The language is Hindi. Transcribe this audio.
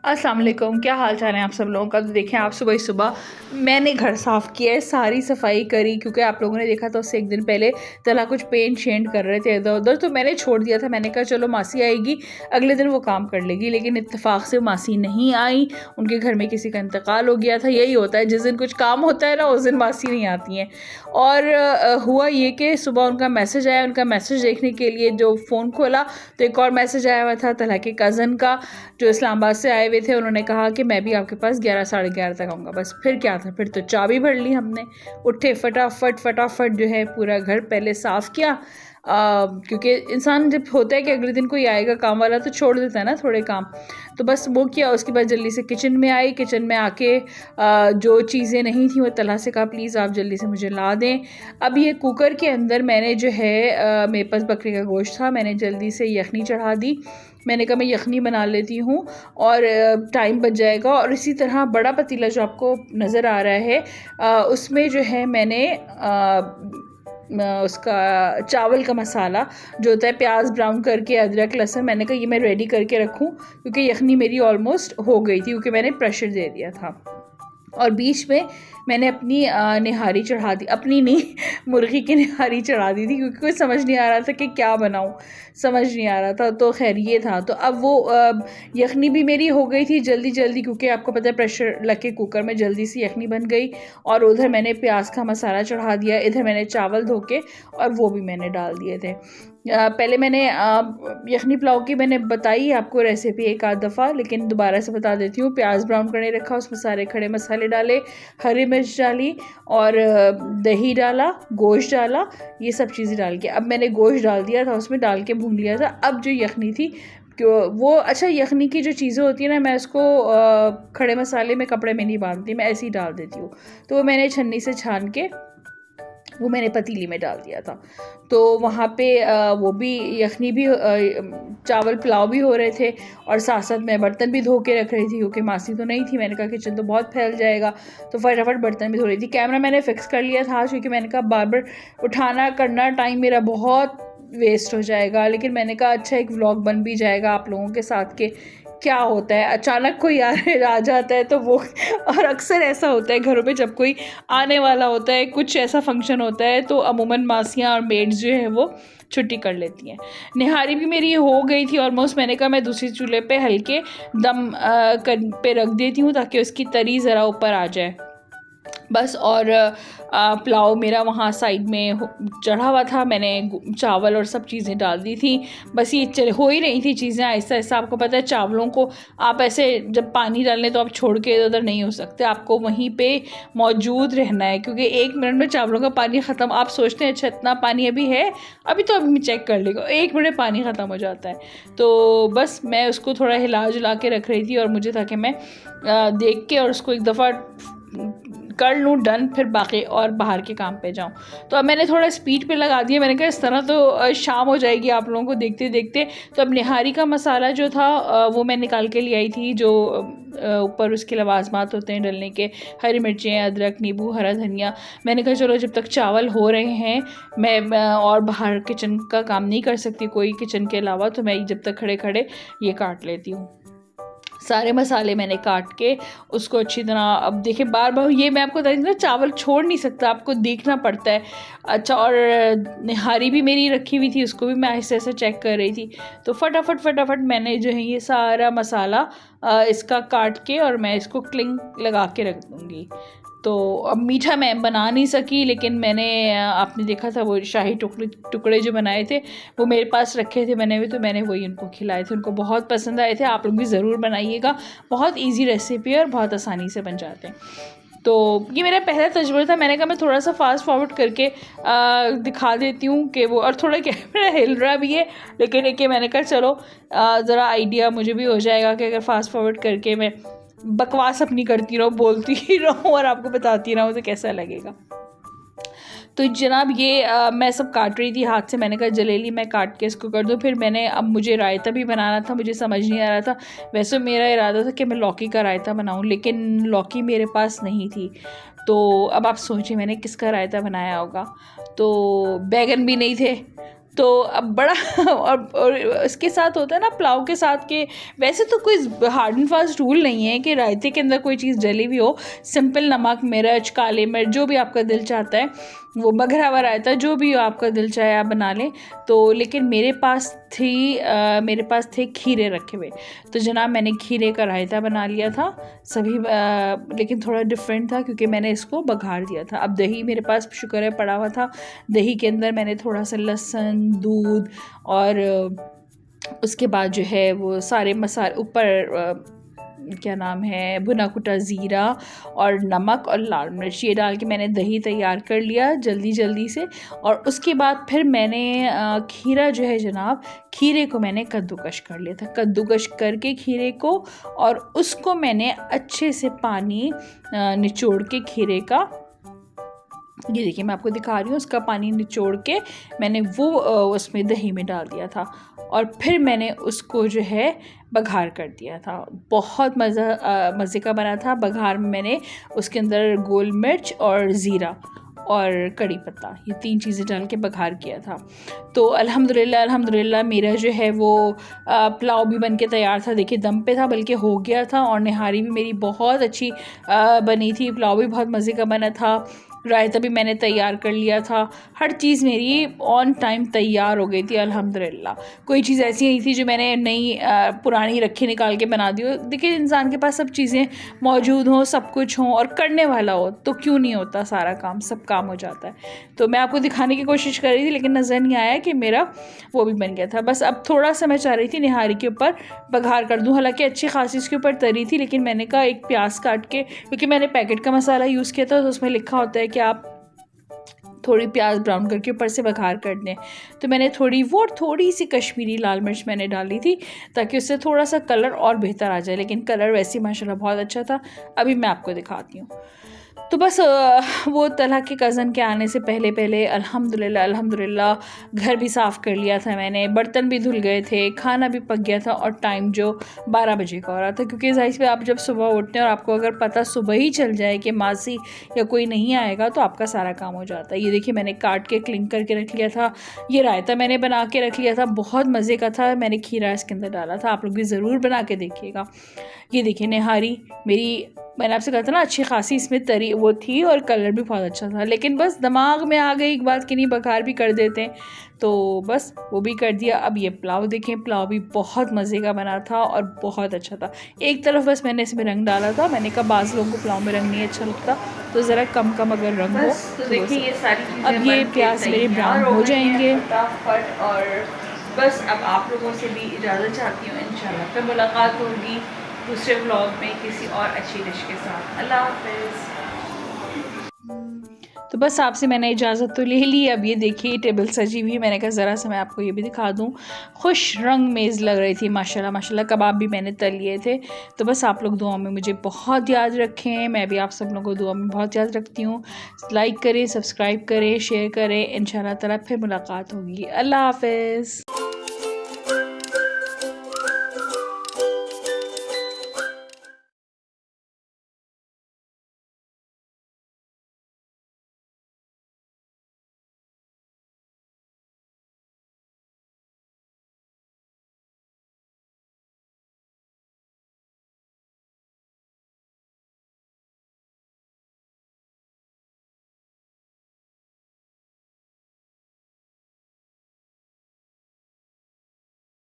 अस्सलाम वालेकुम, क्या हाल चाल है आप सब लोगों का। तो देखें, आप सुबह ही सुबह मैंने घर साफ़ किया है, सारी सफाई करी, क्योंकि आप लोगों ने देखा था उससे एक दिन पहले तला कुछ पेंट शेंट कर रहे थे इधर उधर, तो मैंने छोड़ दिया था। मैंने कहा चलो मासी आएगी अगले दिन वो काम कर लेगी, लेकिन इत्तेफाक से मासी नहीं आई। उनके घर में किसी का इंतकाल हो गया था। यही होता है, जिस दिन कुछ काम होता है ना उस दिन मासी नहीं आती हैं। और हुआ ये कि सुबह उनका मैसेज आया, उनका मैसेज देखने के लिए जो फ़ोन खोला तो एक और मैसेज आया हुआ था तला के कज़न का, जो इस्लामाबाद से आए हुए थे। उन्होंने कहा कि मैं भी आपके पास 11 साढ़े 11 तक आऊँगा। बस फिर क्या था, फिर तो चाबी भर ली हमने। उठे फटाफट जो है पूरा घर पहले साफ़ किया, क्योंकि इंसान जब होता है कि अगले दिन कोई आएगा काम वाला तो छोड़ देता है ना थोड़े काम, तो बस वो किया। उसके बाद जल्दी से किचन में आई। किचन में आके जो चीज़ें नहीं थी वो तला से कहा प्लीज़ आप जल्दी से मुझे ला दें। अब ये कुकर के अंदर मैंने जो है मेरे पास बकरे का गोश्त था, मैंने जल्दी से यखनी चढ़ा दी। मैंने कहा मैं यखनी बना लेती हूँ और टाइम बच जाएगा। और इसी तरह बड़ा पतीला जो आपको नज़र आ रहा है उसमें जो है मैंने उसका चावल का मसाला जो होता है, प्याज ब्राउन करके अदरक लहसुन, मैंने कहा ये मैं रेडी करके रखूँ क्योंकि यखनी मेरी ऑलमोस्ट हो गई थी, क्योंकि मैंने प्रेशर दे दिया था। और बीच में मैंने अपनी निहारी चढ़ा दी, अपनी नहीं मुर्गी की निहारी चढ़ा दी थी, क्योंकि कोई समझ नहीं आ रहा था कि क्या बनाऊँ, समझ नहीं आ रहा था। तो खैर ये था। तो अब वो यखनी भी मेरी हो गई थी जल्दी जल्दी, क्योंकि आपको पता है प्रेशर लग के कुकर में जल्दी से यखनी बन गई। और उधर मैंने प्याज का मसाला चढ़ा दिया, इधर मैंने चावल धो के और वो भी मैंने डाल दिए थे। पहले मैंने यखनी पुलाव की मैंने बताई आपको रेसिपी एक आध दफ़ा, लेकिन दोबारा से बता देती हूँ। प्याज ब्राउन करने रखा, उसमें सारे खड़े मसाले डाले, हरी मिर्च डाली और दही डाला, गोश्त डाला, ये सब चीज़ें डाल के अब मैंने गोश्त डाल दिया था, उसमें डाल के भून लिया था। अब जो यखनी थी वो अच्छा, यखनी की जो चीज़ें होती है ना, मैं उसको खड़े मसाले में कपड़े में नहीं बांधती, मैं ऐसे ही डाल देती हूँ। तो वो मैंने छन्नी से छान के वो मैंने पतीली में डाल दिया था। तो वहाँ पे वो भी यखनी भी चावल पुलाव भी हो रहे थे, और साथ साथ मैं बर्तन भी धो के रख रही थी, क्योंकि मासी तो नहीं थी। मैंने कहा किचन तो बहुत फैल जाएगा, तो फटाफट बर्तन भी धो रही थी। कैमरा मैंने फ़िक्स कर लिया था, क्योंकि मैंने कहा बार बार उठाना करना टाइम मेरा बहुत वेस्ट हो जाएगा, लेकिन मैंने कहा अच्छा एक व्लॉग बन भी जाएगा आप लोगों के साथ के क्या होता है अचानक कोई आ जाता है तो वो। और अक्सर ऐसा होता है घरों में, जब कोई आने वाला होता है, कुछ ऐसा फंक्शन होता है, तो अमूमन मासियाँ और मेड्स जो है वो छुट्टी कर लेती हैं। निहारी भी मेरी हो गई थी ऑलमोस्ट। मैंने कहा मैं दूसरी चूल्हे पे हल्के दम पे रख देती हूँ, ताकि उसकी तरी ज़रा ऊपर आ जाए बस। और पुलाव मेरा वहाँ साइड में चढ़ा हुआ था, मैंने चावल और सब चीज़ें डाल दी थी। बस ये हो ही रही थी चीज़ें आहिस्ता आहिस्ता। आपको पता है चावलों को आप ऐसे जब पानी डालने तो आप छोड़ के इधर उधर नहीं हो सकते, आपको वहीं पे मौजूद रहना है, क्योंकि 1 मिनट में चावलों का पानी ख़त्म। आप सोचते हैं अच्छा इतना पानी अभी है, अभी तो अभी मैं चेक कर लेगा, 1 मिनट में पानी ख़त्म हो जाता है। तो बस मैं उसको थोड़ा हिला जुला के रख रही थी, और मुझे था कि मैं देख के और उसको एक दफ़ा कर लूँ डन, फिर बाकी और बाहर के काम पे जाऊँ। तो अब मैंने थोड़ा स्पीड पे लगा दिया। मैंने कहा इस तरह तो शाम हो जाएगी आप लोगों को देखते देखते। तो अब निहारी का मसाला जो था वो मैं निकाल के ले आई थी, जो ऊपर उसके लवाजमात होते हैं डलने के, हरी मिर्चें, अदरक, नींबू, हरा धनिया। मैंने कहा चलो जब तक चावल हो रहे हैं, मैं और बाहर किचन का काम नहीं कर सकती कोई किचन के अलावा, तो मैं जब तक खड़े खड़े ये काट लेती हूँ। सारे मसाले मैंने काट के उसको अच्छी तरह, अब देखिए बार बार ये मैं आपको बता रही थी ना, चावल छोड़ नहीं सकता, आपको देखना पड़ता है। अच्छा, और निहारी भी मेरी रखी हुई थी, उसको भी मैं ऐसे ऐसे चेक कर रही थी। तो फटाफट मैंने जो है ये सारा मसाला इसका काट के, और मैं इसको क्लिंग लगा के रख दूँगी। तो अब मीठा मैं बना नहीं सकी, लेकिन मैंने आपने देखा था वो शाही टुकड़े जो बनाए थे वो मेरे पास रखे थे मैंने भी, तो मैंने वही उनको खिलाए थे, उनको बहुत पसंद आए थे। आप लोग भी ज़रूर बनाइएगा, बहुत इजी रेसिपी है और बहुत आसानी से बन जाते हैं। तो ये मेरा पहला तजुर्बा था। मैंने कहा मैं थोड़ा सा फास्ट फॉरवर्ड करके दिखा देती हूँ कि वो, और थोड़ा कैमरा हिल रहा भी है, लेकिन एक मैंने कहा चलो ज़रा आइडिया मुझे भी हो जाएगा कि अगर फास्ट फॉरवर्ड करके मैं बकवास अपनी करती रहूँ, बोलती ही रहूँ और आपको बताती रहूँ तो कैसा लगेगा। तो जनाब ये मैं सब काट रही थी हाथ से। मैंने कहा जलेली मैं काट के इसको कर दूँ। फिर मैंने, अब मुझे रायता भी बनाना था, मुझे समझ नहीं आ रहा था। वैसे मेरा इरादा था कि मैं लौकी का रायता बनाऊँ, लेकिन लौकी मेरे पास नहीं थी। तो अब आप सोचिए मैंने किसका रायता बनाया होगा। तो बैगन भी नहीं थे, तो अब बड़ा और इसके साथ होता है ना पुलाव के साथ के, वैसे तो कोई हार्ड एंड फास्ट रूल नहीं है कि रायते के अंदर कोई चीज़ डली हुई हो। सिंपल नमक, मिर्च, काली मिर्च, जो भी आपका दिल चाहता है, वो बघरा हुआ रायता जो भी आपका दिल चाहे आप बना लें। तो लेकिन मेरे पास थे खीरे रखे हुए, तो जनाब मैंने खीरे का रायता बना लिया था सभी, लेकिन थोड़ा डिफरेंट था क्योंकि मैंने इसको बघार दिया था। अब दही मेरे पास शुक्र है पड़ा हुआ था, दही के अंदर मैंने थोड़ा सा लहसुन, दूध और उसके बाद जो है वो सारे मसाले ऊपर क्या नाम है, भुना कुटा ज़ीरा और नमक और लाल मिर्च, ये डाल के मैंने दही तैयार कर लिया जल्दी से। और उसके बाद फिर मैंने खीरा जो है जनाब, खीरे को मैंने कद्दूकश कर लिया था, कद्दूकश करके खीरे को, और उसको मैंने अच्छे से पानी निचोड़ के खीरे का, ये देखिए मैं आपको दिखा रही हूँ, उसका पानी निचोड़ के मैंने वो उसमें दही में डाल दिया था और फिर मैंने उसको जो है बघार कर दिया था। बहुत मज़े का बना था। बघार में मैंने उसके अंदर गोल मिर्च और ज़ीरा और कड़ी पत्ता, ये 3 चीज़ें डाल के बघार किया था। तो अल्हम्दुलिल्लाह मेरा जो है वो पुलाव भी बन के तैयार था। देखिए दम पे था, बल्कि हो गया था, और निहारी भी मेरी बहुत अच्छी बनी थी, पुलाव भी बहुत मज़े का बना था, रायता भी मैंने तैयार कर लिया था, हर चीज़ मेरी ऑन टाइम तैयार हो गई थी अल्हम्दुलिल्लाह। कोई चीज़ ऐसी नहीं थी जो मैंने नई पुरानी रखी निकाल के बना दी हो। देखिए इंसान के पास सब चीज़ें मौजूद हों, सब कुछ हों और करने वाला हो तो क्यों नहीं होता सारा काम, सब काम हो जाता है। तो मैं आपको दिखाने की कोशिश कर रही थी लेकिन नज़र नहीं आया कि मेरा वो भी बन गया था। बस अब थोड़ा सा मैं चाह रही थी निहारी के ऊपर बघार कर दूँ, हालांकि अच्छी खासी इसके ऊपर तरी थी, लेकिन मैंने कहा एक प्याज काट के, क्योंकि मैंने पैकेट का मसाला यूज़ किया था तो उसमें लिखा होता है कि आप थोड़ी प्याज ब्राउन करके ऊपर से बघार कर दें, तो मैंने थोड़ी सी कश्मीरी लाल मिर्च मैंने डाली थी ताकि उससे थोड़ा सा कलर और बेहतर आ जाए, लेकिन कलर वैसे माशाल्लाह बहुत अच्छा था। अभी मैं आपको दिखाती हूँ। तो बस वो तलहा के कज़न के आने से पहले अल्हम्दुलिल्लाह घर भी साफ़ कर लिया था मैंने, बर्तन भी धुल गए थे, खाना भी पक गया था, और टाइम जो 12 बजे का हो रहा था, क्योंकि ज़ाहिर सी आप जब सुबह उठते हैं और आपको अगर पता सुबह ही चल जाए कि मासी या कोई नहीं आएगा तो आपका सारा काम हो जाता है। ये देखिए मैंने काट के क्लीन करके रख लिया था, ये रायता मैंने बना के रख लिया था, बहुत मज़े का था, मैंने खीरा इसके अंदर डाला था, आप लोग भी ज़रूर बना के देखिएगा। ये देखिए निहारी मेरी, मैंने आपसे कहा था ना अच्छी खासी इसमें तरी वो थी और कलर भी बहुत अच्छा था, लेकिन बस दिमाग में आ गई एक बात कि नहीं बघार भी कर देते हैं, तो बस वो भी कर दिया। अब ये पुलाव देखें, पुलाव भी बहुत मज़े का बना था और बहुत अच्छा था। एक तरफ बस मैंने इसमें रंग डाला था, मैंने कहा बाज़ लोगों को पुलाव में रंग नहीं अच्छा लगता तो ज़रा कम अगर रंग हो तो देखिए ये सारी। अब ये प्याज मेरे ब्राउन हो जाएंगे फटाफट, और बस अब आप लोगों से भी इजाज़त चाहती हूँ। इंशाल्लाह फिर मुलाकात होगी दूसरे व्लॉग में किसी और अच्छी डिश के साथ। अल्लाह हाफ़िज़। तो बस आपसे मैंने इजाज़त तो ले ली। अब ये देखिए टेबल सजी हुई, मैंने कहा ज़रा सा मैं आपको ये भी दिखा दूँ, खुश रंग मेज़ लग रही थी माशाल्लाह। कबाब भी मैंने तल लिए थे। तो बस आप लोग दुआ में मुझे बहुत याद रखें, मैं भी आप सब लोगों को दुआ में बहुत याद रखती हूँ। लाइक करें, सब्सक्राइब करें, शेयर करें। इंशाल्लाह ताला फिर मुलाकात होगी। अल्लाह हाफ़िज़।